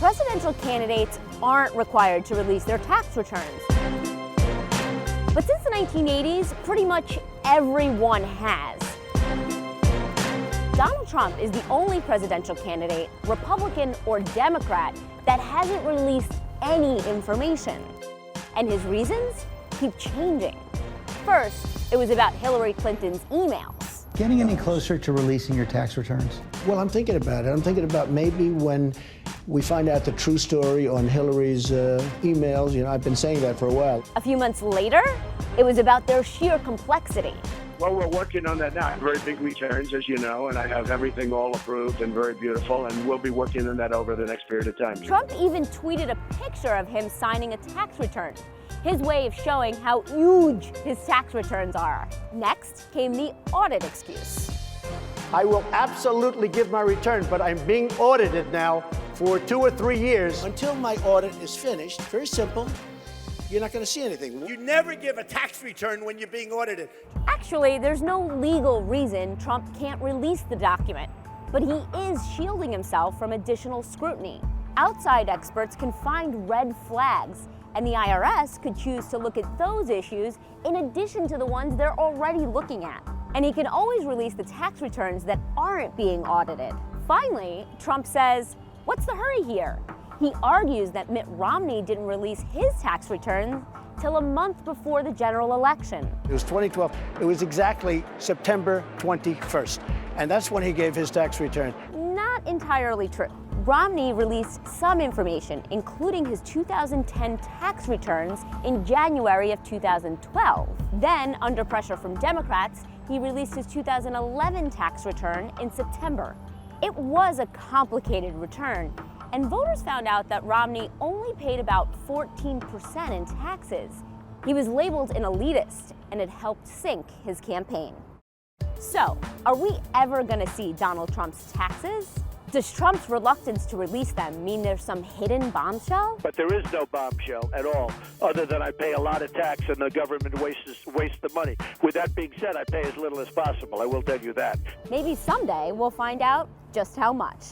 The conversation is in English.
presidential candidates aren't required to release their tax returns. But since the 1980s, pretty much everyone has. Donald Trump is the only presidential candidate, Republican or Democrat, that hasn't released any information. And his reasons keep changing. First, it was about Hillary Clinton's emails. Getting any closer to releasing your tax returns? Well, I'm thinking about it. I'm thinking about maybe when we find out the true story on Hillary's emails. You know, I've been saying that for a while. A few months later, it was about their sheer complexity. Well, we're working on that now. Very big returns, as you know, and I have everything all approved and very beautiful, and we'll be working on that over the next period of time. Trump even tweeted a picture of him signing a tax return, his way of showing how huge his tax returns are. Next came the audit excuse. I will absolutely give my return, but I'm being audited now for 2 or 3 years. Until my audit is finished, very simple, you're not going to see anything. You never give a tax return when you're being audited. Actually, there's no legal reason Trump can't release the document, but he is shielding himself from additional scrutiny. Outside experts can find red flags, and the IRS could choose to look at those issues in addition to the ones they're already looking at. And he can always release the tax returns that aren't being audited. Finally, Trump says, what's the hurry here? He argues that Mitt Romney didn't release his tax returns till a month before the general election. It was 2012. It was exactly September 21st. And that's when he gave his tax return. Not entirely true. Romney released some information, including his 2010 tax returns in January of 2012. Then, under pressure from Democrats, he released his 2011 tax return in September. It was a complicated return, and voters found out that Romney only paid about 14% in taxes. He was labeled an elitist, and it helped sink his campaign. So, are we ever going to see Donald Trump's taxes? Does Trump's reluctance to release them mean there's some hidden bombshell? But there is no bombshell at all, other than I pay a lot of tax and the government wastes the money. With that being said, I pay as little as possible. I will tell you that. Maybe someday we'll find out just how much.